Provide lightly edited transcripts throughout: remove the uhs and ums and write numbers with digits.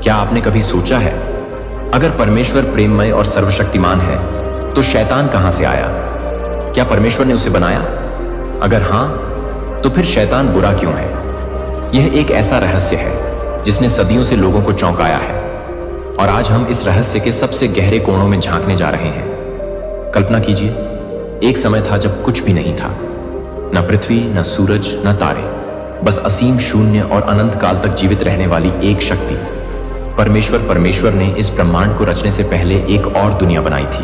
क्या आपने कभी सोचा है, अगर परमेश्वर प्रेममय और सर्वशक्तिमान है तो शैतान कहां से आया? क्या परमेश्वर ने उसे बनाया? अगर हां, तो फिर शैतान बुरा क्यों है? यह एक ऐसा रहस्य है जिसने सदियों से लोगों को चौंकाया है, और आज हम इस रहस्य के सबसे गहरे कोणों में झांकने जा रहे हैं। कल्पना कीजिए, एक समय था जब कुछ भी नहीं था, न पृथ्वी, न सूरज, न तारे, बस असीम शून्य और अनंत काल तक जीवित रहने वाली एक शक्ति। परमेश्वर ने इस ब्रह्मांड को रचने से पहले एक और दुनिया बनाई थी,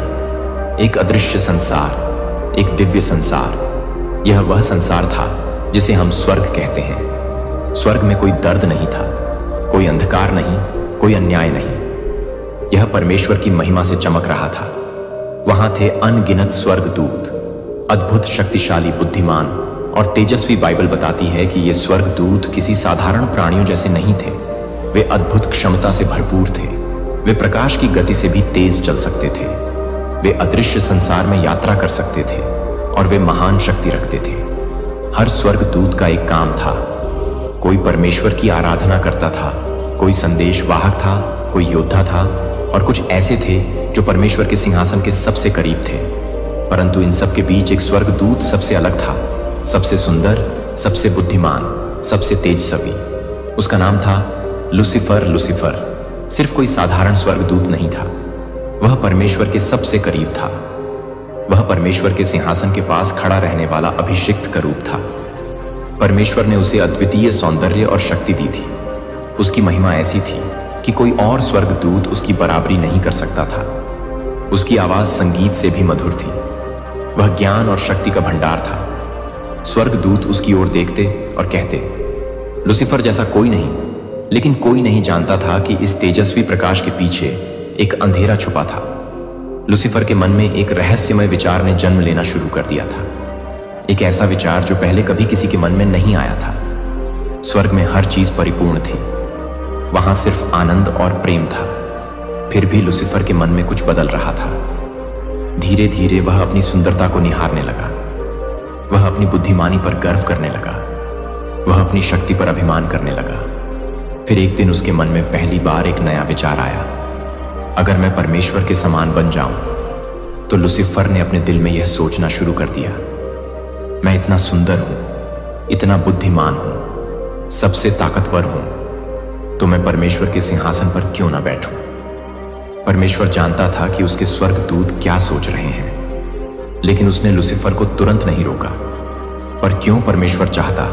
एक अदृश्य संसार, एक दिव्य संसार। यह वह संसार था जिसे हम स्वर्ग कहते हैं। स्वर्ग में कोई दर्द नहीं था, कोई अंधकार नहीं, कोई अन्याय नहीं। यह परमेश्वर की महिमा से चमक रहा था। वहां थे अनगिनत स्वर्गदूत, अद्भुत, शक्तिशाली, बुद्धिमान और तेजस्वी। बाइबल बताती है कि ये स्वर्गदूत किसी साधारण प्राणियों जैसे नहीं थे। वे अद्भुत क्षमता से भरपूर थे। वे प्रकाश की गति से भी तेज चल सकते थे। वे अदृश्य संसार में यात्रा कर सकते थे और वे महान शक्ति रखते थे। हर स्वर्गदूत का एक काम था। कोई परमेश्वर की आराधना करता था, कोई संदेश वाहक था, कोई योद्धा था, और कुछ ऐसे थे जो परमेश्वर के सिंहासन के सबसे करीब थे। परंतु इन सब के बीच एक स्वर्गदूत सबसे अलग था, सबसे सुंदर, सबसे बुद्धिमान, सबसे तेजस्वी। उसका नाम था लूसीफर। लूसीफर सिर्फ कोई साधारण स्वर्गदूत नहीं था, वह परमेश्वर के सबसे करीब था। वह परमेश्वर के सिंहासन के पास खड़ा रहने वाला अभिषिक्त का रूप था। परमेश्वर ने उसे अद्वितीय सौंदर्य और शक्ति दी थी। उसकी महिमा ऐसी थी कि कोई और स्वर्गदूत उसकी बराबरी नहीं कर सकता था। उसकी आवाज संगीत से भी मधुर थी। वह ज्ञान और शक्ति का भंडार था। स्वर्गदूत उसकी ओर देखते और कहते, लूसीफर जैसा कोई नहीं। लेकिन कोई नहीं जानता था कि इस तेजस्वी प्रकाश के पीछे एक अंधेरा छुपा था। लूसीफर के मन में एक रहस्यमय विचार ने जन्म लेना शुरू कर दिया था। एक ऐसा विचार जो पहले कभी किसी के मन में नहीं आया था। स्वर्ग में हर चीज परिपूर्ण थी, वहां सिर्फ आनंद और प्रेम था। फिर भी लूसीफर के मन में कुछ बदल रहा था। धीरे धीरे वह अपनी सुंदरता को निहारने लगा। वह अपनी बुद्धिमानी पर गर्व करने लगा। वह अपनी शक्ति पर अभिमान करने लगा। फिर एक दिन उसके मन में पहली बार एक नया विचार आया, अगर मैं परमेश्वर के समान बन जाऊं। तो लूसीफर ने अपने दिल में यह सोचना शुरू कर दिया, मैं इतना सुंदर हूं, इतना बुद्धिमान हूं, सबसे ताकतवर हूं, तो मैं परमेश्वर के सिंहासन पर क्यों ना बैठूं। परमेश्वर जानता था कि उसके स्वर्गदूत क्या सोच रहे हैं, लेकिन उसने लूसीफर को तुरंत नहीं रोका। पर क्यों? परमेश्वर चाहता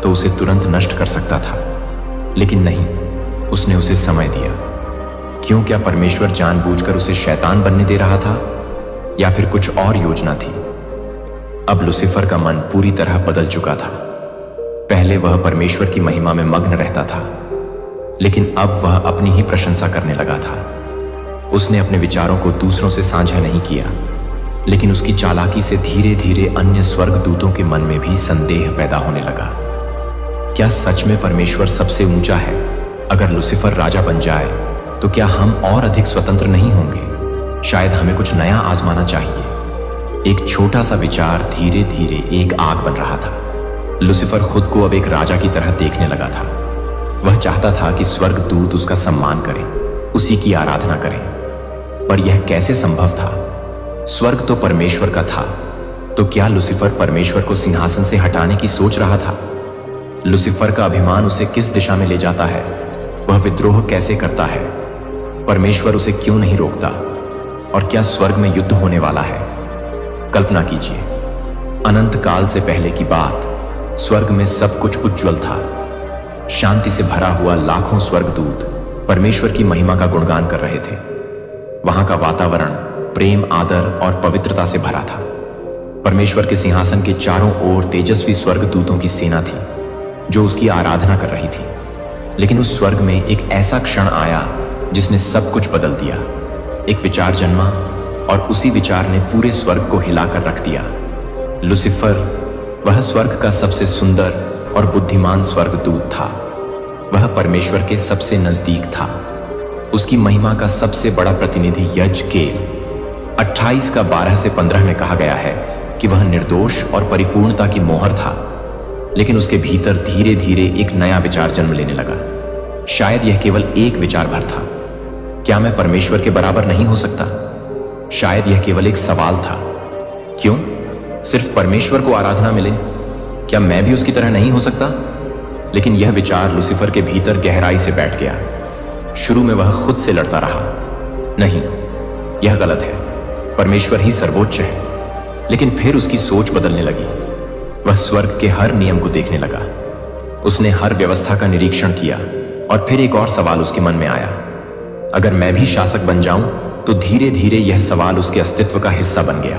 तो उसे तुरंत नष्ट कर सकता था, लेकिन नहीं, उसने उसे समय दिया। क्यों? क्या परमेश्वर जानबूझकर उसे शैतान बनने दे रहा था, या फिर कुछ और योजना थी? अब लूसीफर का मन पूरी तरह बदल चुका था। पहले वह परमेश्वर की महिमा में मग्न रहता था, लेकिन अब वह अपनी ही प्रशंसा करने लगा था। उसने अपने विचारों को दूसरों से साझा नहीं किया, लेकिन उसकी चालाकी से धीरे धीरे अन्य स्वर्गदूतों के मन में भी संदेह पैदा होने लगा। क्या सच में परमेश्वर सबसे ऊंचा है? अगर लूसीफर राजा बन जाए तो क्या हम और अधिक स्वतंत्र नहीं होंगे? शायद हमें कुछ नया आजमाना चाहिए। एक छोटा सा विचार धीरे धीरे एक आग बन रहा था। लूसीफर खुद को अब एक राजा की तरह देखने लगा था। वह चाहता था कि स्वर्गदूत उसका सम्मान करें, उसी की आराधना करें। पर यह कैसे संभव था? स्वर्ग तो परमेश्वर का था, तो क्या लूसीफर परमेश्वर को सिंहासन से हटाने की सोच रहा था? लूसीफर का अभिमान उसे किस दिशा में ले जाता है? वह विद्रोह कैसे करता है? परमेश्वर उसे क्यों नहीं रोकता? और क्या स्वर्ग में युद्ध होने वाला है? कल्पना कीजिए, अनंत काल से पहले की बात। स्वर्ग में सब कुछ उज्ज्वल था। शांति से भरा हुआ लाखों स्वर्गदूत परमेश्वर की महिमा का गुणगान कर रहे थे। वहां का वातावरण प्रेम, आदर और पवित्रता से भरा था। परमेश्वर के सिंहासन के चारों ओर तेजस्वी स्वर्गदूतों की सेना थी जो उसकी आराधना कर रही थी। लेकिन उस स्वर्ग में एक ऐसा क्षण आया जिसने सब कुछ बदल दिया। एक विचार जन्मा और उसी विचार ने पूरे स्वर्ग को हिलाकर रख दिया। लूसीफर वह स्वर्ग का सबसे सुंदर और बुद्धिमान स्वर्गदूत था। वह परमेश्वर के सबसे नजदीक था। उसकी महिमा का सबसे बड़ा प्रतिनिधि यज्केल 28:12-15 में कहा गया है कि वह निर्दोष और परिपूर्णता की मोहर था। लेकिन उसके भीतर धीरे धीरे एक नया विचार जन्म लेने लगा। शायद यह केवल एक विचार भर था। क्या मैं परमेश्वर के बराबर नहीं हो सकता? शायद यह केवल एक सवाल था। क्यों सिर्फ परमेश्वर को आराधना मिले? क्या मैं भी उसकी तरह नहीं हो सकता? लेकिन यह विचार लूसीफर के भीतर गहराई से बैठ गया। शुरू में वह खुद से लड़ता रहा, नहीं, यह गलत है, परमेश्वर ही सर्वोच्च है। लेकिन फिर उसकी सोच बदलने लगी। वह स्वर्ग के हर नियम को देखने लगा। उसने हर व्यवस्था का निरीक्षण किया और फिर एक और सवाल उसके मन में आया। अगर मैं भी शासक बन जाऊं तो धीरे धीरे यह सवाल उसके अस्तित्व का हिस्सा बन गया।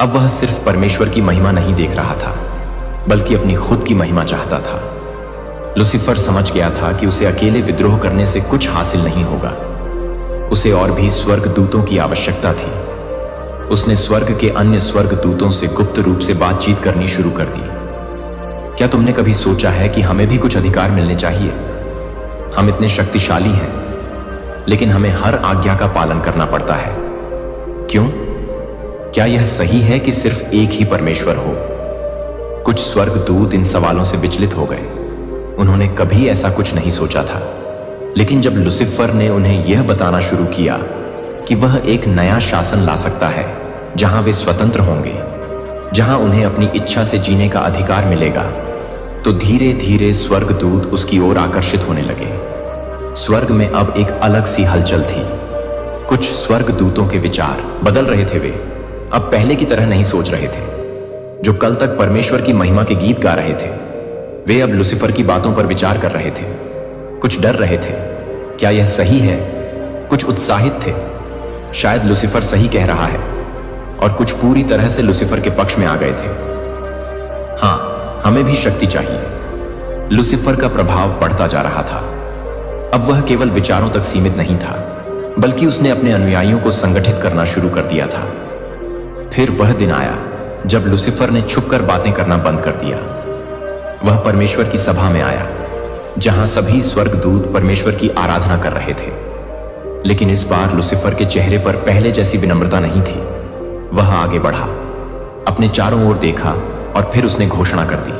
अब वह सिर्फ परमेश्वर की महिमा नहीं देख रहा था, बल्कि अपनी खुद की महिमा चाहता था। लूसीफर समझ गया था कि उसे अकेले विद्रोह करने से कुछ हासिल नहीं होगा। उसे और भी स्वर्ग दूतों की आवश्यकता थी। उसने स्वर्ग के अन्य स्वर्ग दूतों से गुप्त रूप से बातचीत करनी शुरू कर दी। क्या तुमने कभी सोचा है कि हमें भी कुछ अधिकार मिलने चाहिए? हम इतने शक्तिशाली हैं, लेकिन हमें हर आज्ञा का पालन करना पड़ता है। क्यों? क्या यह सही है कि सिर्फ एक ही परमेश्वर हो? कुछ स्वर्ग दूत इन सवालों से विचलित हो गए। उन्होंने कभी ऐसा कुछ नहीं सोचा था। लेकिन जब लूसीफर ने उन्हें यह बताना शुरू किया कि वह एक नया शासन ला सकता है जहां वे स्वतंत्र होंगे, जहां उन्हें अपनी इच्छा से जीने का अधिकार मिलेगा, तो धीरे धीरे स्वर्गदूत उसकी ओर आकर्षित होने लगे। स्वर्ग में अब एक अलग सी हलचल थी। कुछ स्वर्गदूतों के विचार बदल रहे थे। वे अब पहले की तरह नहीं सोच रहे थे। जो कल तक परमेश्वर की महिमा के गीत गा रहे थे, वे अब लूसीफर की बातों पर विचार कर रहे थे। कुछ डर रहे थे, क्या यह सही है? कुछ उत्साहित थे, शायद लूसीफर सही कह रहा है। और कुछ पूरी तरह से लूसीफर के पक्ष में आ गए थे। हाँ, हमें भी शक्ति चाहिए। लूसीफर का प्रभाव बढ़ता जा रहा था। अब वह केवल विचारों तक सीमित नहीं था, बल्कि उसने अपने अनुयायियों को संगठित करना शुरू कर दिया था। फिर वह दिन आया जब लूसीफर ने छुपकर बातें करना बंद कर दिया। वह परमेश्वर की सभा में आया, जहां सभी स्वर्गदूत परमेश्वर की आराधना कर रहे थे। लेकिन इस बार लूसीफर के चेहरे पर पहले जैसी विनम्रता नहीं थी। वह आगे बढ़ा, अपने चारों ओर देखा और फिर उसने घोषणा कर दी,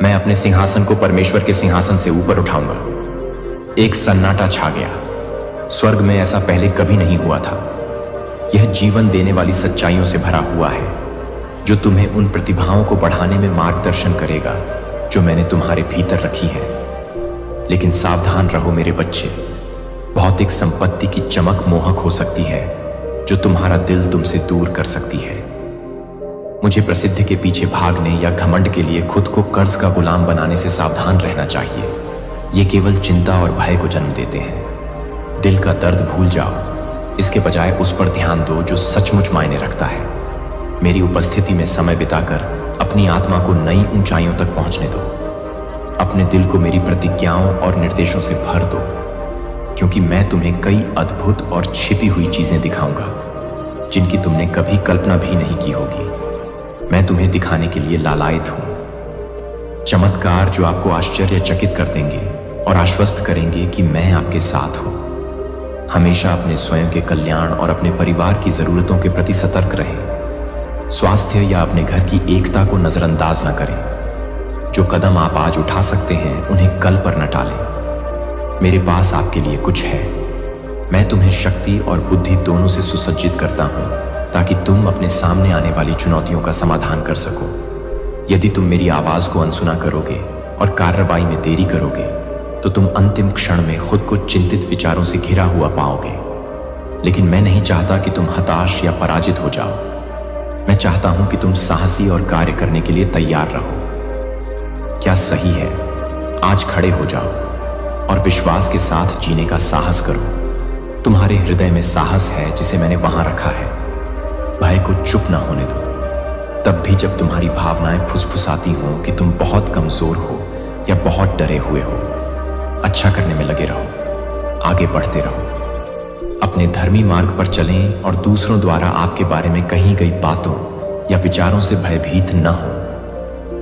मैं अपने सिंहासन को परमेश्वर के सिंहासन से ऊपर उठाऊंगा। एक सन्नाटा छा गया। स्वर्ग में ऐसा पहले कभी नहीं हुआ था। यह जीवन देने वाली सच्चाइयों से भरा हुआ है, जो तुम्हें उन प्रतिभाओं को बढ़ाने में मार्गदर्शन करेगा जो मैंने तुम्हारे भीतर रखी है। लेकिन सावधान रहो मेरे बच्चे, भौतिक संपत्ति की चमक मोहक हो सकती है, जो तुम्हारा दिल तुमसे दूर कर सकती है। मुझे प्रसिद्धि के पीछे भागने या घमंड के लिए खुद को कर्ज का गुलाम बनाने से सावधान रहना चाहिए। ये केवल चिंता और भय को जन्म देते हैं। दिल का दर्द भूल जाओ, इसके बजाय उस पर ध्यान दो जो सचमुच मायने रखता है। मेरी उपस्थिति में समय बिताकर अपनी आत्मा को नई ऊंचाइयों तक पहुंचने दो। अपने दिल को मेरी प्रतिज्ञाओं और निर्देशों से भर दो, क्योंकि मैं तुम्हें कई अद्भुत और छिपी हुई चीजें दिखाऊंगा जिनकी तुमने कभी कल्पना भी नहीं की होगी। मैं तुम्हें दिखाने के लिए लालायित हूं। चमत्कार जो आपको आश्चर्यचकित कर देंगे और आश्वस्त करेंगे कि मैं आपके साथ हूं। हमेशा अपने स्वयं के कल्याण और अपने परिवार की जरूरतों के प्रति सतर्क रहें। स्वास्थ्य या अपने घर की एकता को नजरअंदाज न करें। जो कदम आप आज उठा सकते हैं उन्हें कल पर न टालें। मेरे पास आपके लिए कुछ है। मैं तुम्हें शक्ति और बुद्धि दोनों से सुसज्जित करता हूं, ताकि तुम अपने सामने आने वाली चुनौतियों का समाधान कर सको। यदि तुम मेरी आवाज को अनसुना करोगे और कार्रवाई में देरी करोगे, तो तुम अंतिम क्षण में खुद को चिंतित विचारों से घिरा हुआ पाओगे। लेकिन मैं नहीं चाहता कि तुम हताश या पराजित हो जाओ। मैं चाहता हूं कि तुम साहसी और कार्य करने के लिए तैयार रहो। क्या सही है? आज खड़े हो जाओ और विश्वास के साथ जीने का साहस करो। तुम्हारे हृदय में साहस है जिसे मैंने वहां रखा है। भय को चुप न होने दो। तब भी जब तुम्हारी भावनाएं फुसफुसाती हो कि तुम बहुत कमजोर हो या बहुत डरे हुए हो, अच्छा करने में लगे रहो। आगे बढ़ते रहो। अपने धर्मी मार्ग पर चलें और दूसरों द्वारा आपके बारे में कही गई बातों या विचारों से भयभीत न हो।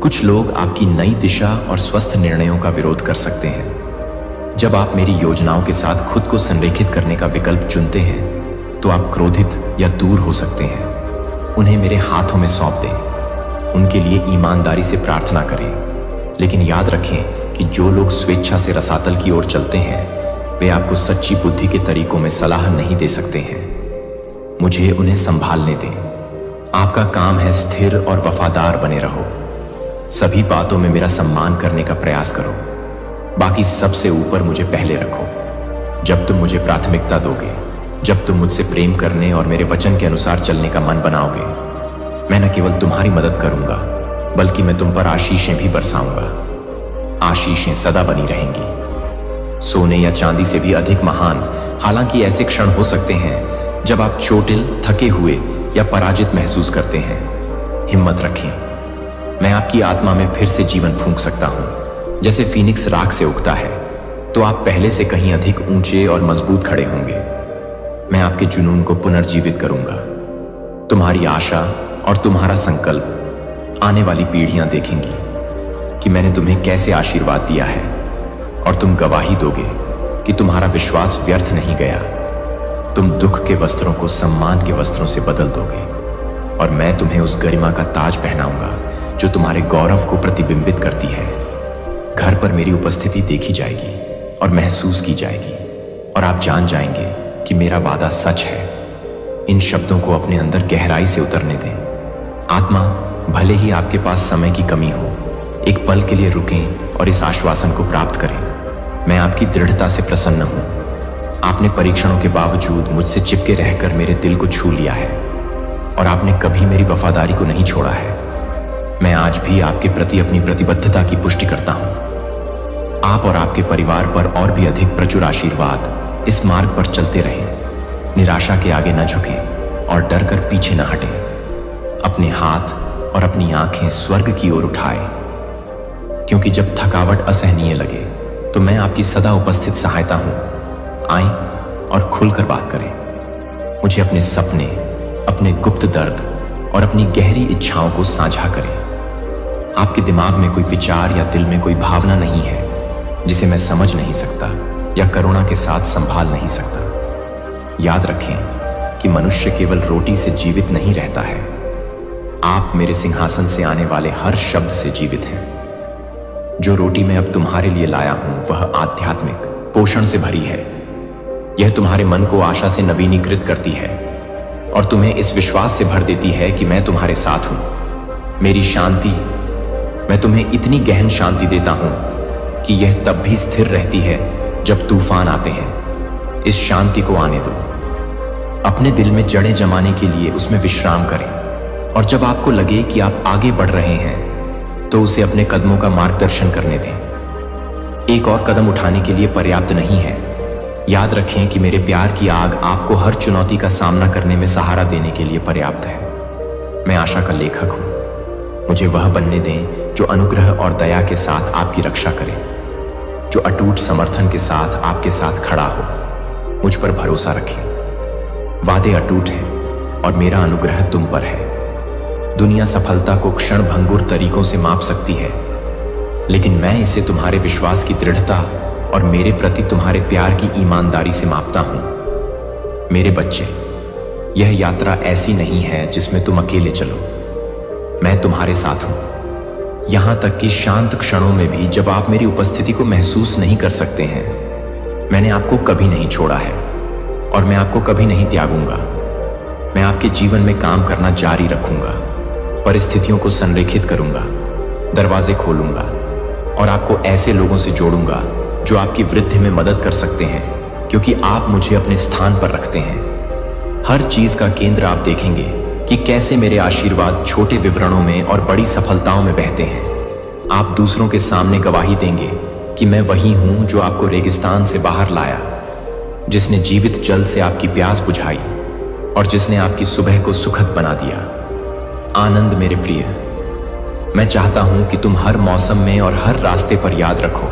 कुछ लोग आपकी नई दिशा और स्वस्थ निर्णयों का विरोध कर सकते हैं। जब आप मेरी योजनाओं के साथ खुद को संरेखित करने का विकल्प चुनते हैं, तो आप क्रोधित या दूर हो सकते हैं। उन्हें मेरे हाथों में सौंप दें। उनके लिए ईमानदारी से प्रार्थना करें, लेकिन याद रखें कि जो लोग स्वेच्छा से रसातल की ओर चलते हैं वे आपको सच्ची बुद्धि के तरीकों में सलाह नहीं दे सकते हैं। मुझे उन्हें संभालने दें। आपका काम है स्थिर और वफादार बने रहो। सभी बातों में मेरा सम्मान करने का प्रयास करो। बाकी सबसे ऊपर मुझे पहले रखो। जब तुम मुझे प्राथमिकता दोगे, जब तुम मुझसे प्रेम करने और मेरे वचन के अनुसार चलने का मन बनाओगे, मैं न केवल तुम्हारी मदद करूंगा बल्कि मैं तुम पर आशीषें भी बरसाऊंगा। आशीषें सदा बनी रहेंगी, सोने या चांदी से भी अधिक महान। हालांकि ऐसे क्षण हो सकते हैं जब आप चोटिल, थके हुए या पराजित महसूस करते हैं। हिम्मत रखें, मैं आपकी आत्मा में फिर से जीवन फूंक सकता हूं। जैसे फीनिक्स राख से उगता है तो आप पहले से कहीं अधिक ऊंचे और मजबूत खड़े होंगे। मैं आपके जुनून को पुनर्जीवित करूंगा। तुम्हारी आशा और तुम्हारा संकल्प आने वाली पीढ़ियां देखेंगी कि मैंने तुम्हें कैसे आशीर्वाद दिया है, और तुम गवाही दोगे कि तुम्हारा विश्वास व्यर्थ नहीं गया। तुम दुख के वस्त्रों को सम्मान के वस्त्रों से बदल दोगे, और मैं तुम्हें उस गरिमा का ताज पहनाऊंगा जो तुम्हारे गौरव को प्रतिबिंबित करती है। घर पर मेरी उपस्थिति देखी जाएगी और महसूस की जाएगी, और आप जान जाएंगे कि मेरा वादा सच है। इन शब्दों को अपने अंदर गहराई से उतरने दें। आत्मा, भले ही आपके पास समय की कमी हो, एक पल के लिए रुकें और इस आश्वासन को प्राप्त करें। मैं आपकी दृढ़ता से प्रसन्न हूं। आपने परीक्षणों के बावजूद मुझसे चिपके रहकर मेरे दिल को छू लिया है, और आपने कभी मेरी वफादारी को नहीं छोड़ा है। मैं आज भी आपके प्रति अपनी प्रतिबद्धता की पुष्टि करता हूं। आप और आपके परिवार पर और भी अधिक प्रचुर आशीर्वाद इस मार्ग पर चलते रहें। निराशा के आगे न झुकें और डर कर पीछे न हटें। अपने हाथ और अपनी आंखें स्वर्ग की ओर उठाएं, क्योंकि जब थकावट असहनीय लगे तो मैं आपकी सदा उपस्थित सहायता हूं। आएं और खुलकर बात करें। मुझे अपने सपने, अपने गुप्त दर्द और अपनी गहरी इच्छाओं को साझा करें। आपके दिमाग में कोई विचार या दिल में कोई भावना नहीं है जिसे मैं समझ नहीं सकता या करुणा के साथ संभाल नहीं सकता। याद रखें कि मनुष्य केवल रोटी से जीवित नहीं रहता है। आप मेरे सिंहासन से आने वाले हर शब्द से जीवित हैं। जो रोटी मैं अब तुम्हारे लिए लाया हूं वह आध्यात्मिक पोषण से भरी है। यह तुम्हारे मन को आशा से नवीनीकृत करती है और तुम्हें इस विश्वास से भर देती है कि मैं तुम्हारे साथ हूं। मेरी शांति, मैं तुम्हें इतनी गहन शांति देता हूं कि यह तब भी स्थिर रहती है जब तूफान आते हैं। इस शांति को आने दो। अपने दिल में जड़ें जमाने के लिए उसमें विश्राम करें, और जब आपको लगे कि आप आगे बढ़ रहे हैं तो उसे अपने कदमों का मार्गदर्शन करने दें। एक और कदम उठाने के लिए पर्याप्त नहीं है। याद रखें कि मेरे प्यार की आग आपको हर चुनौती का सामना करने में सहारा देने के लिए पर्याप्त है। मैं आशा का लेखक हूं। मुझे वह बनने दें जो अनुग्रह और दया के साथ आपकी रक्षा करे, जो अटूट समर्थन के साथ आपके साथ खड़ा हो। मुझ पर भरोसा रखें। वादे अटूट हैं और मेरा अनुग्रह तुम पर है। दुनिया सफलता को क्षणभंगुर तरीकों से माप सकती है, लेकिन मैं इसे तुम्हारे विश्वास की दृढ़ता और मेरे प्रति तुम्हारे प्यार की ईमानदारी से मापता हूं। मेरे बच्चे, यह यात्रा ऐसी नहीं है जिसमें तुम अकेले चलो। मैं तुम्हारे साथ हूं, यहां तक कि शांत क्षणों में भी जब आप मेरी उपस्थिति को महसूस नहीं कर सकते हैं। मैंने आपको कभी नहीं छोड़ा है और मैं आपको कभी नहीं त्यागूंगा। मैं आपके जीवन में काम करना जारी रखूंगा, परिस्थितियों को संरेखित करूंगा, दरवाजे खोलूंगा और आपको ऐसे लोगों से जोड़ूंगा जो आपकी वृद्धि में मदद कर सकते हैं, क्योंकि आप मुझे अपने स्थान पर रखते हैं। हर चीज का केंद्र आप देखेंगे कि कैसे मेरे आशीर्वाद छोटे विवरणों में और बड़ी सफलताओं में बहते हैं। आप दूसरों के सामने गवाही देंगे कि मैं वही हूं जो आपको रेगिस्तान से बाहर लाया, जिसने जीवित जल से आपकी प्यास बुझाई और जिसने आपकी सुबह को सुखद बना दिया। आनंद मेरे प्रिय, मैं चाहता हूं कि तुम हर मौसम में और हर रास्ते पर याद रखो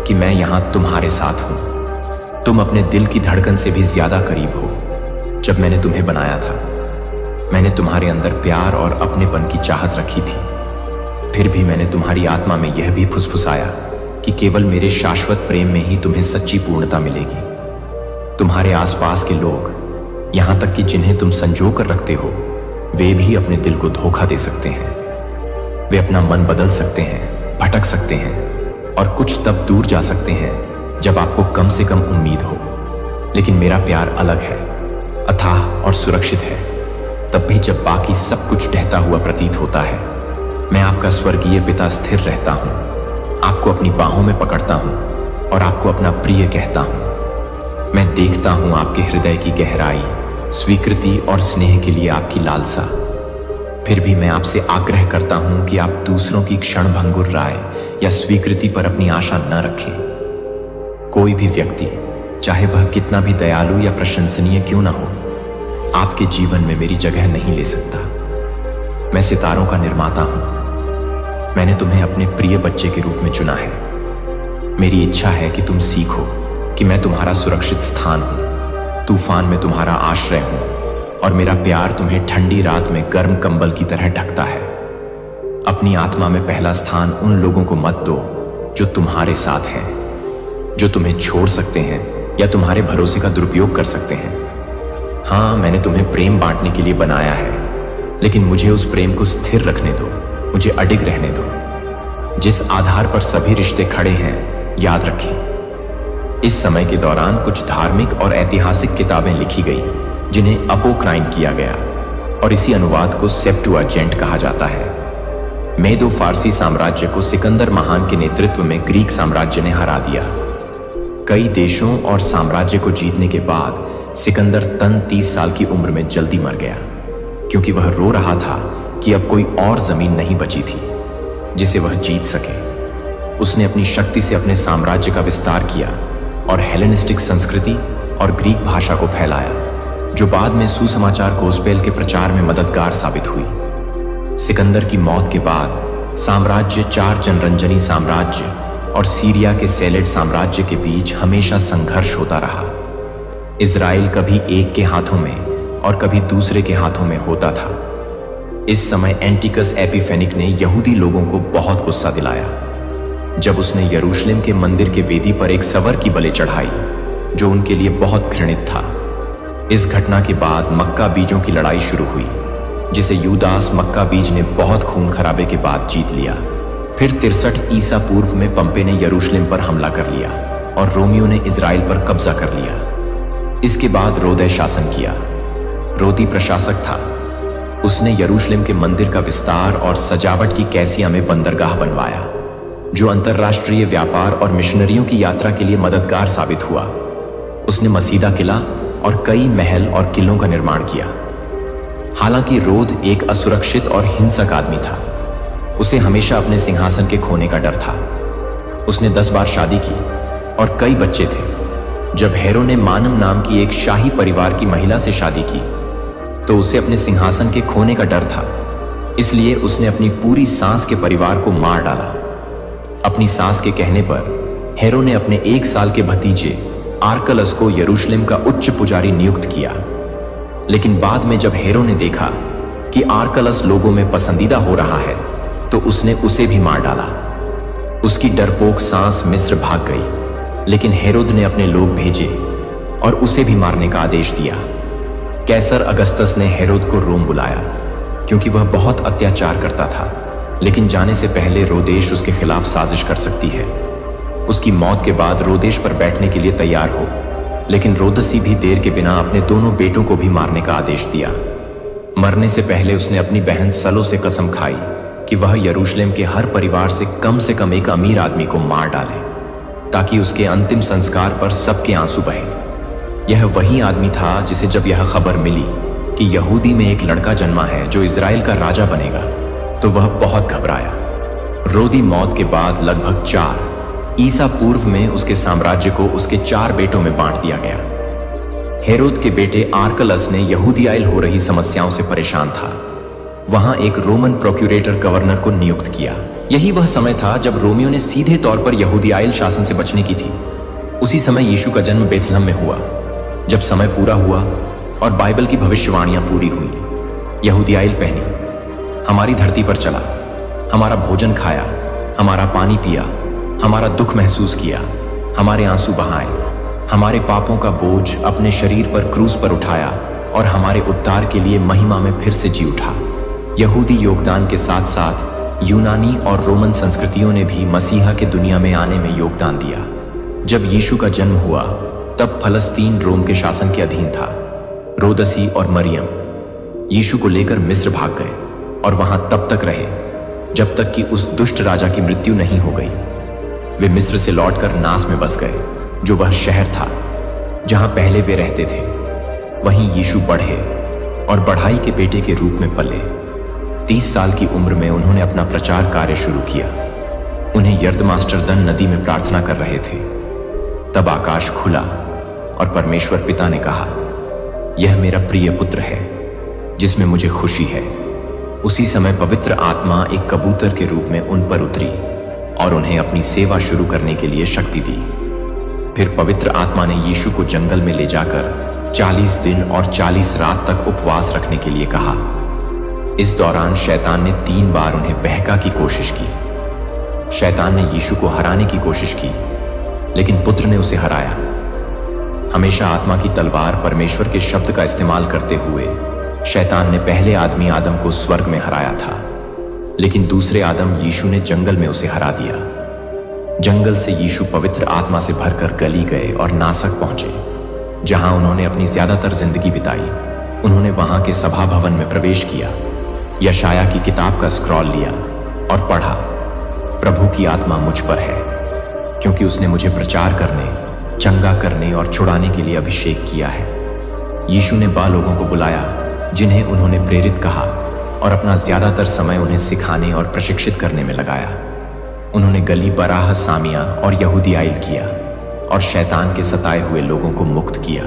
कि मैं यहां तुम्हारे साथ हूं। तुम अपने दिल की धड़कन से भी ज्यादा करीब हो। जब मैंने तुम्हें बनाया था, मैंने तुम्हारे अंदर प्यार और अपनेपन की चाहत रखी थी। फिर भी मैंने तुम्हारी आत्मा में यह भी फुसफुसाया कि केवल मेरे शाश्वत प्रेम में ही तुम्हें सच्ची पूर्णता मिलेगी। तुम्हारे आसपास के लोग, यहां तक कि जिन्हें तुम संजो कर रखते हो, वे भी अपने दिल को धोखा दे सकते हैं। वे अपना मन बदल सकते हैं, भटक सकते हैं और कुछ तब दूर जा सकते हैं जब आपको कम से कम उम्मीद हो। लेकिन मेरा प्यार अलग है, अथाह और सुरक्षित है। तब भी जब बाकी सब कुछ ढहता हुआ प्रतीत होता है, मैं आपका स्वर्गीय पिता स्थिर रहता हूं, आपको अपनी बाहों में पकड़ता हूं और आपको अपना प्रिय कहता हूं। मैं देखता हूं आपके हृदय की गहराई, स्वीकृति और स्नेह के लिए आपकी लालसा। फिर भी मैं आपसे आग्रह करता हूं कि आप दूसरों की क्षणभंगुर राय या स्वीकृति पर अपनी आशा न रखें। कोई भी व्यक्ति, चाहे वह कितना भी दयालु या प्रशंसनीय क्यों न हो, आपके जीवन में मेरी जगह नहीं ले सकता। मैं सितारों का निर्माता हूं। मैंने तुम्हें अपने प्रिय बच्चे के रूप में चुना है। मेरी इच्छा है कि तुम सीखो कि मैं तुम्हारा सुरक्षित स्थान हूं, तूफान में तुम्हारा आश्रय हूं और मेरा प्यार तुम्हें ठंडी रात में गर्म कंबल की तरह ढकता है। अपनी आत्मा में पहला स्थान उन लोगों को मत दो जो तुम्हारे साथ हैं, जो तुम्हें छोड़ सकते हैं या तुम्हारे भरोसे का दुरुपयोग कर सकते हैं। हाँ, मैंने तुम्हें प्रेम बांटने के लिए बनाया है, लेकिन मुझे उस प्रेम को स्थिर रखने दो, मुझे अडिग रहने दो। जिस आधार पर सभी रिश्ते खड़े हैं, याद रखें, इस समय के दौरान कुछ धार्मिक और ऐतिहासिक किताबें लिखी गई जिन्हें अपोक्राइन किया गया और इसी अनुवाद को सेप्टुअजेंट कहा जाता है। मेदो फारसी साम्राज्य को सिकंदर महान के नेतृत्व में ग्रीक साम्राज्य ने हरा दिया। कई देशों और साम्राज्य को जीतने के बाद सिकंदर तन 30 साल की उम्र में जल्दी मर गया, क्योंकि वह रो रहा था कि अब कोई और जमीन नहीं बची थी जिसे वह जीत सके। उसने अपनी शक्ति से अपने साम्राज्य का विस्तार किया और हेलेनिस्टिक संस्कृति और ग्रीक भाषा को फैलाया, जो बाद में सुसमाचार गोस्पेल के प्रचार में मददगार साबित हुई। सिकंदर की मौत के बाद साम्राज्य 4 जनरंजनी साम्राज्य और सीरिया के सेलेड साम्राज्य के बीच हमेशा संघर्ष होता रहा। इज़राइल कभी एक के हाथों में और कभी दूसरे के हाथों में होता था। इस समय एंटिकस एपिफेनिक ने यहूदी लोगों को बहुत गुस्सा दिलाया जब उसने यरूशलेम के मंदिर के वेदी पर एक सवर की बलि चढ़ाई, जो उनके लिए बहुत घृणित था। इस घटना के बाद मक्का बीजों की लड़ाई शुरू हुई, जिसे यूदास मक्का बीज ने बहुत खून खराबे के बाद जीत लिया। फिर 63 ईसा पूर्व में पंपे ने यरूशलेम पर हमला कर लिया और रोमियो ने इज़राइल पर कब्जा कर लिया। इसके बाद रोदे शासन किया। रोदी प्रशासक था। उसने यरूशलेम के मंदिर का विस्तार और सजावट की कैसिया में बंदरगाह बनवाया, जो अंतर्राष्ट्रीय व्यापार और मिशनरियों की यात्रा के लिए मददगार साबित हुआ। उसने मसीदा किला और कई महल और किलों का निर्माण किया। हालांकि रोद एक असुरक्षित और हिंसक आदमी था। उसे हमेशा अपने सिंहासन के खोने का डर था। उसने 10 बार शादी की और कई बच्चे थे। जब हेरो ने मानम नाम की एक शाही परिवार की महिला से शादी की, तो उसे अपने सिंहासन के खोने का डर था। इसलिए उसने अपनी पूरी सास के परिवार को मार डाला। अपनी सास के कहने पर हेरो ने अपने 1 साल के भतीजे आर्कलस को यरूशलेम का उच्च पुजारी नियुक्त किया। लेकिन बाद में जब हेरो ने देखा कि आर्कलस लोगों में पसंदीदा हो रहा है, तो उसने उसे भी मार डाला। उसकी डरपोक सास मिस्र भाग गई, लेकिन हेरोद ने अपने लोग भेजे और उसे भी मारने का आदेश दिया। कैसर अगस्तस ने हेरोद को रोम बुलाया, क्योंकि वह बहुत अत्याचार करता था, लेकिन जाने से पहले रोदेश उसके खिलाफ साजिश कर सकती है। उसकी मौत के बाद रोदेश पर बैठने के लिए तैयार हो, लेकिन रोदसी भी देर के बिना अपने दोनों बेटों को भी मारने का आदेश दिया। मरने से पहले उसने अपनी बहन सलो से कसम खाई कि वह यरूशलेम के हर परिवार से कम एक अमीर आदमी को मार डाले, ताकि उसके अंतिम संस्कार पर सबके आंसू बहे। यह वही आदमी था जिसे जब यह खबर मिली कि यहूदी में एक लड़का जन्मा है जो इज़राइल का राजा बनेगा, तो वह बहुत घबराया। रोदी मौत के बाद लगभग 4 ईसा पूर्व में उसके साम्राज्य को उसके 4 बेटों में बांट दिया गया। हेरोद के बेटे आर्कलस ने यहूदियाइल हो रही समस्याओं से परेशान था। वहां एक रोमन प्रोक्यूरेटर गवर्नर को नियुक्त किया। यही वह समय था जब रोमियो ने सीधे तौर पर यहूदियाइल शासन से बचने की थी। उसी समय यीशु का जन्म बेथलहम में हुआ। जब समय पूरा हुआ और बाइबल की भविष्यवाणियां पूरी हुई, यहूदियाइल पहनी, हमारी धरती पर चला, हमारा भोजन खाया, हमारा पानी पिया, हमारा दुख महसूस किया, हमारे आंसू बहाए, हमारे पापों का बोझ अपने शरीर पर क्रूस पर उठाया और हमारे उद्धार के लिए महिमा में फिर से जी उठा। यहूदी योगदान के साथ साथ यूनानी और रोमन संस्कृतियों ने भी मसीहा के दुनिया में आने में योगदान दिया। जब यीशु का जन्म हुआ तब फलस्तीन रोम के शासन के अधीन था। रोदसी और मरियम यीशु को लेकर मिस्र भाग गए और वहां तब तक रहे जब तक कि उस दुष्ट राजा की मृत्यु नहीं हो गई। वे मिस्र से लौटकर नास में बस गए, जो वह शहर था जहां पहले वे रहते थे। वहीं यीशु बढ़े और बढ़ाई के बेटे के रूप में पले। 30 साल की उम्र में उन्होंने अपना प्रचार कार्य शुरू किया। उन्हें यर्दमास्टरदन नदी में प्रार्थना कर रहे थे। तब आकाश खुला और परमेश्वर पिता ने कहा, यह मेरा प्रिय पुत्र है जिसमें मुझे खुशी है। उसी समय पवित्र आत्मा एक कबूतर के रूप में उन पर उतरी और उन्हें अपनी सेवा शुरू करने के लिए शक्ति दी। फिर पवित्र आत्मा ने यीशु को जंगल में ले जाकर 40 दिन और 40 रात तक उपवास रखने के लिए कहा। इस दौरान शैतान ने 3 बार उन्हें बहका की कोशिश की। शैतान ने यीशु को हराने की कोशिश की, लेकिन पुत्र ने उसे हराया। हमेशा आत्मा की तलवार परमेश्वर के शब्द का इस्तेमाल करते हुए शैतान ने पहले आदमी आदम को स्वर्ग में हराया था, लेकिन दूसरे आदम यीशु ने जंगल में उसे हरा दिया। जंगल से यीशु पवित्र आत्मा से भरकर गली गए और नासक पहुंचे, जहां उन्होंने अपनी ज्यादातर जिंदगी बिताई। उन्होंने वहां के सभा भवन में प्रवेश किया, यशाया की किताब का स्क्रॉल लिया और पढ़ा, प्रभु की आत्मा मुझ पर है, क्योंकि उसने मुझे प्रचार करने, चंगा करने और छुड़ाने के लिए अभिषेक किया है। यीशु ने 12 लोगों को बुलाया जिन्हें उन्होंने प्रेरित कहा और अपना ज्यादातर समय उन्हें सिखाने और प्रशिक्षित करने में लगाया। उन्होंने गली बराह सामिया और यहूदियाइल किया और शैतान के सताए हुए लोगों को मुक्त किया।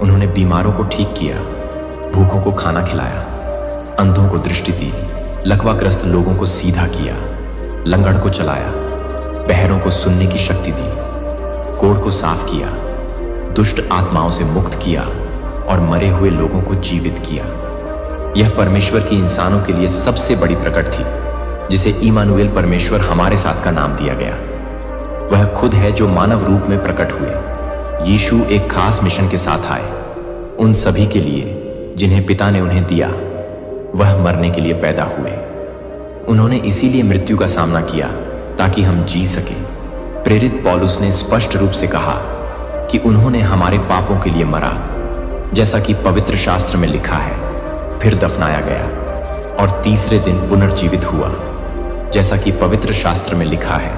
उन्होंने बीमारों को ठीक किया, भूखों को खाना खिलाया, अंधों को दृष्टि दी, लकवाग्रस्त लोगों को सीधा किया, लंगड़ को चलाया, बहरों को सुनने की शक्ति दी, कोढ़ को साफ किया, दुष्ट आत्माओं से मुक्त किया और मरे हुए लोगों को जीवित किया। यह परमेश्वर की इंसानों के लिए सबसे बड़ी प्रकट थी, जिसे इमानुएल परमेश्वर हमारे साथ का नाम दिया गया। वह खुद है जो मानव रूप में प्रकट हुए। यीशु एक खास मिशन के साथ आए, उन सभी के लिए जिन्हें पिता ने उन्हें दिया। वह मरने के लिए पैदा हुए। उन्होंने इसीलिए मृत्यु का सामना किया ताकि हम जी सके। प्रेरित पौलुस ने स्पष्ट रूप से कहा कि उन्होंने हमारे पापों के लिए मरा, जैसा कि पवित्र शास्त्र में लिखा है, फिर दफनाया गया और तीसरे दिन पुनर्जीवित हुआ, जैसा कि पवित्र शास्त्र में लिखा है।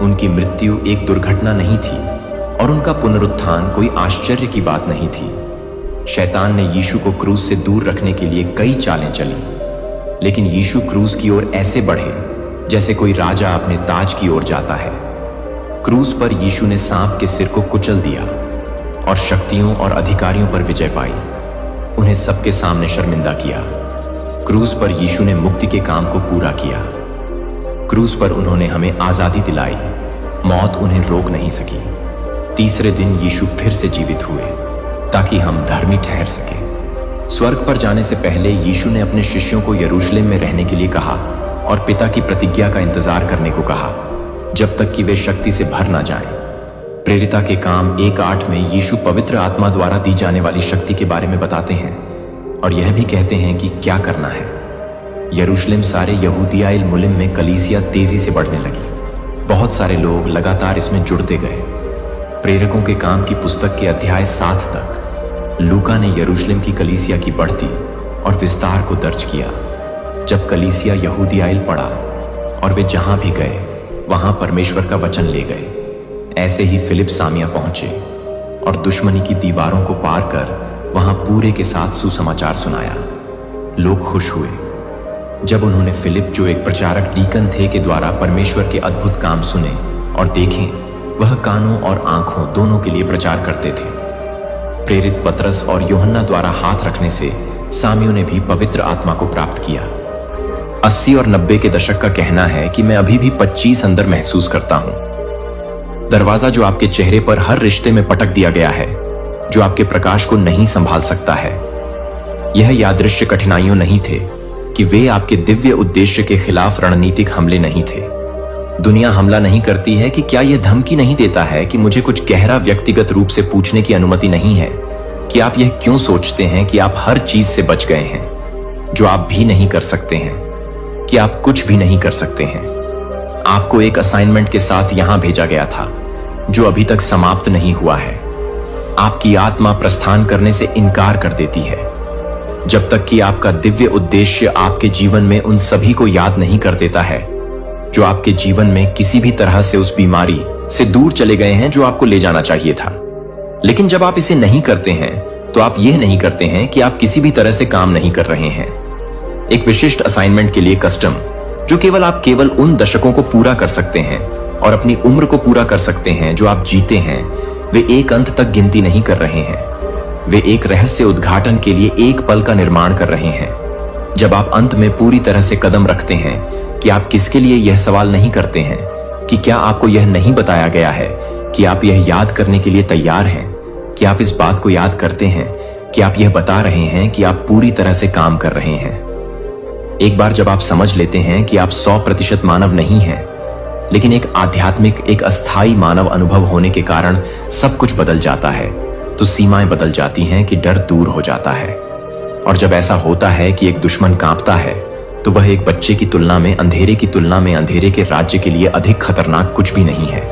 उनकी मृत्यु एक दुर्घटना नहीं थी और उनका पुनरुत्थान कोई आश्चर्य की बात नहीं थी। शैतान ने यीशु को क्रूस से दूर रखने के लिए कई चालें चली, लेकिन यीशु क्रूस की ओर ऐसे बढ़े जैसे कोई राजा अपने ताज की ओर जाता है। क्रूस पर यीशु ने सांप के सिर को कुचल दिया और शक्तियों और अधिकारियों पर विजय पाई, उन्हें सबके सामने शर्मिंदा किया। क्रूस पर यीशु ने मुक्ति के काम को पूरा किया। क्रूस पर उन्होंने हमें आजादी दिलाई, मौत उन्हें रोक नहीं सकी। तीसरे दिन यीशु फिर से जीवित हुए ताकि हम धर्मी ठहर सके। स्वर्ग पर जाने से पहले यीशु ने अपने शिष्यों को यरूशलेम में रहने के लिए कहा और पिता की प्रतिज्ञा का इंतजार करने को कहा, जब तक कि वे शक्ति से भर ना जाएं। प्रेरिता के काम 1:8 में यीशु पवित्र आत्मा द्वारा दी जाने वाली शक्ति के बारे में बताते हैं और यह भी कहते हैं कि क्या करना है। यरूशलेम सारे यहूदियाइल मुलिम में कलीसिया तेजी से बढ़ने लगी। बहुत सारे लोग लगातार इसमें जुड़ते गए। प्रेरकों के काम की पुस्तक के अध्याय 7 तक लूका ने यरूशलेम की कलीसिया की बढ़ती और विस्तार को दर्ज किया। जब कलीसिया यहूदियाइल पड़ा और वे जहां भी गए वहां परमेश्वर का वचन ले गए। ऐसे ही फिलिप सामिया पहुंचे और दुश्मनी की दीवारों को पार कर वहां पूरे के साथ सुसमाचार सुनाया। लोग खुश हुए जब उन्होंने फिलिप, जो एक प्रचारक डीकन थे, के द्वारा परमेश्वर के अद्भुत काम सुने और देखें। वह कानों और आंखों दोनों के लिए प्रचार करते थे। प्रेरित पतरस और यूहन्ना द्वारा हाथ रखने से सामियों ने भी पवित्र आत्मा को प्राप्त किया। 80 और 90 के दशक का कहना है कि मैं अभी भी 25 अंदर महसूस करता हूं। दरवाजा जो आपके चेहरे पर हर रिश्ते में पटक दिया गया है, जो आपके प्रकाश को नहीं संभाल सकता है। यह यादृश्य कठिनाइयों नहीं थे कि वे आपके दिव्य उद्देश्य के खिलाफ रणनीतिक हमले नहीं थे। दुनिया हमला नहीं करती है कि क्या यह धमकी नहीं देता है कि मुझे कुछ गहरा व्यक्तिगत रूप से पूछने की अनुमति नहीं है कि आप यह क्यों सोचते हैं कि आप हर चीज से बच गए हैं जो आप भी नहीं कर सकते हैं। कि आप कुछ भी नहीं कर सकते हैं। आपको एक असाइनमेंट के साथ यहां भेजा गया था जो अभी तक समाप्त नहीं हुआ है। आपकी आत्मा प्रस्थान करने से इनकार कर देती है जब तक कि आपका दिव्य उद्देश्य आपके जीवन में उन सभी को याद नहीं कर देता है जो आपके जीवन में किसी भी तरह से उस बीमारी से दूर चले गए हैं जो आपको ले जाना चाहिए था। लेकिन जब आप इसे नहीं करते हैं तो आप यह नहीं करते हैं कि आप किसी भी तरह से काम नहीं कर रहे हैं। एक विशिष्ट असाइनमेंट के लिए कस्टम जो केवल उन दशकों को पूरा कर सकते हैं और अपनी उम्र को पूरा कर सकते हैं जो आप जीते हैं, वे एक अंत तक गिनती नहीं कर रहे हैं। वे एक रहस्य उद्घाटन के लिए एक पल का निर्माण कर रहे हैं। जब आप अंत में पूरी तरह से कदम रखते हैं कि आप किसके लिए यह सवाल नहीं करते हैं कि क्या आपको यह नहीं बताया गया है कि आप यह याद करने के लिए तैयार हैं, कि आप इस बात को याद करते हैं कि आप यह बता रहे हैं कि आप पूरी तरह से काम कर रहे हैं। एक बार जब आप समझ लेते हैं कि आप 100% मानव नहीं हैं, लेकिन एक आध्यात्मिक, एक अस्थाई मानव अनुभव होने के कारण सब कुछ बदल जाता है, तो सीमाएं बदल जाती हैं कि डर दूर हो जाता है। और जब ऐसा होता है कि एक दुश्मन कांपता है, तो वह एक बच्चे की तुलना में, अंधेरे की तुलना में, अंधेरे के राज्य के लिए अधिक खतरनाक कुछ भी नहीं है।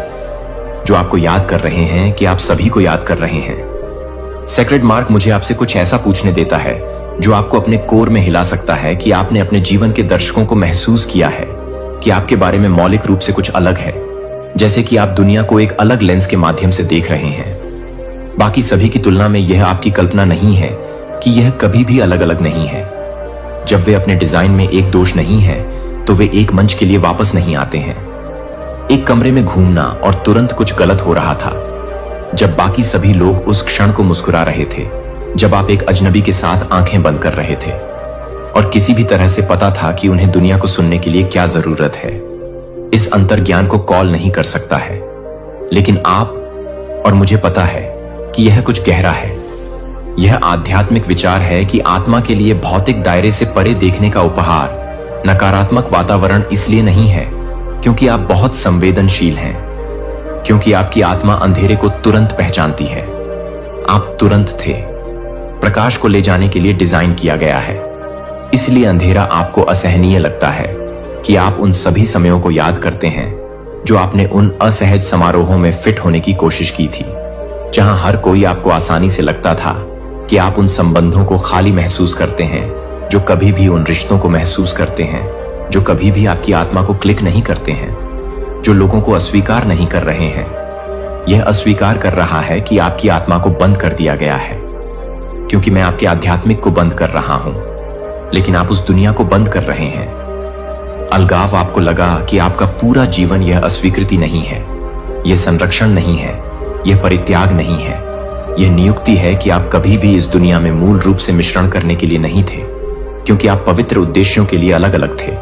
जो आपको याद कर रहे हैं कि आप सभी को याद कर रहे हैं। सेक्रेड मार्क मुझे आपसे कुछ ऐसा पूछने देता है जो आपको अपने कोर में हिला सकता है कि आपने अपने जीवन के दर्शकों को महसूस किया है कि आपके बारे में मौलिक रूप से कुछ अलग है, जैसे कि आप दुनिया को एक अलग लेंस के माध्यम से देख रहे हैं। बाकी सभी की तुलना में यह आपकी कल्पना नहीं है कि यह कभी भी अलग अलग नहीं है। जब वे अपने डिजाइन में एक दोष नहीं है तो वे एक मंच के लिए वापस नहीं आते हैं। एक कमरे में घूमना और तुरंत कुछ गलत हो रहा था जब बाकी सभी लोग उस क्षण को मुस्कुरा रहे थे, जब आप एक अजनबी के साथ आंखें बंद कर रहे थे और किसी भी तरह से पता था कि उन्हें दुनिया को सुनने के लिए क्या जरूरत है। इस अंतर्ज्ञान को कॉल नहीं कर सकता है, लेकिन आप और मुझे पता है कि यह कुछ गहरा है। यह आध्यात्मिक विचार है कि आत्मा के लिए भौतिक दायरे से परे देखने का उपहार नकारात्मक वातावरण इसलिए नहीं है क्योंकि आप बहुत संवेदनशील हैं, क्योंकि आपकी आत्मा अंधेरे को तुरंत पहचानती है। आप तुरंत थे। प्रकाश को ले जाने के लिए डिजाइन किया गया है। इसलिए अंधेरा आपको असहनीय लगता है कि आप उन सभी समयों को याद करते हैं जो आपने उन असहज समारोहों में फिट होने की कोशिश की थी, जहां हर कोई आपको आसानी से लगता था कि आप उन संबंधों को खाली महसूस करते हैं जो कभी भी उन रिश्तों को महसूस करते हैं जो कभी भी आपकी आत्मा को क्लिक नहीं करते हैं, जो लोगों को अस्वीकार नहीं कर रहे हैं। यह अस्वीकार कर रहा है कि आपकी आत्मा को बंद कर दिया गया है, क्योंकि मैं आपके आध्यात्मिक को बंद कर रहा हूं, लेकिन आप उस दुनिया को बंद कर रहे हैं। अलगाव आपको लगा कि आपका पूरा जीवन यह अस्वीकृति नहीं है, यह संरक्षण नहीं है, यह परित्याग नहीं है। यह नियुक्ति है कि आप कभी भी इस दुनिया में मूल रूप से मिश्रण करने के लिए नहीं थे, क्योंकि आप पवित्र उद्देश्यों के लिए अलग अलग थे।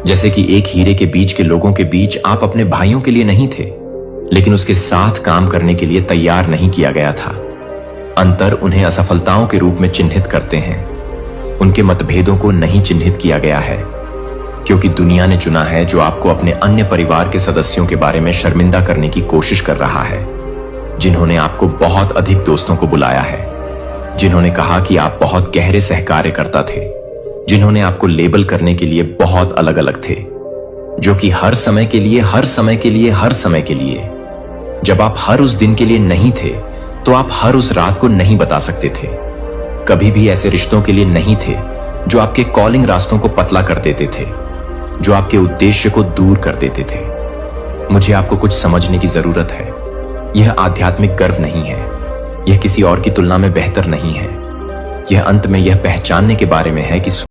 जैसे कि एक हीरे के बीच के लोगों के बीच आप अपने भाइयों के लिए नहीं थे, लेकिन उसके साथ काम करने के लिए तैयार नहीं किया गया था। अंतर उन्हें असफलताओं के रूप में चिन्हित करते हैं। उनके मतभेदों को नहीं चिन्हित किया गया है, क्योंकि दुनिया ने चुना है जो आपको अपने अन्य परिवार के सदस्यों के बारे में शर्मिंदा करने की कोशिश कर रहा है, जिन्होंने आपको बहुत अधिक दोस्तों को बुलाया है, जिन्होंने कहा कि आप बहुत गहरे सहकार्यकर्ता थे, जिन्होंने आपको लेबल करने के लिए बहुत अलग अलग थे, जो कि हर समय के लिए, हर समय के लिए, हर समय के लिए। जब आप हर उस दिन के लिए नहीं थे, तो आप हर उस रात को नहीं बता सकते थे। कभी भी ऐसे रिश्तों के लिए नहीं थे जो आपके कॉलिंग रास्तों को पतला कर देते थे, जो आपके उद्देश्य को दूर कर देते थे। मुझे आपको कुछ समझने की जरूरत है। यह आध्यात्मिक गर्व नहीं है, यह किसी और की तुलना में बेहतर नहीं है। यह अंत में यह पहचानने के बारे में है कि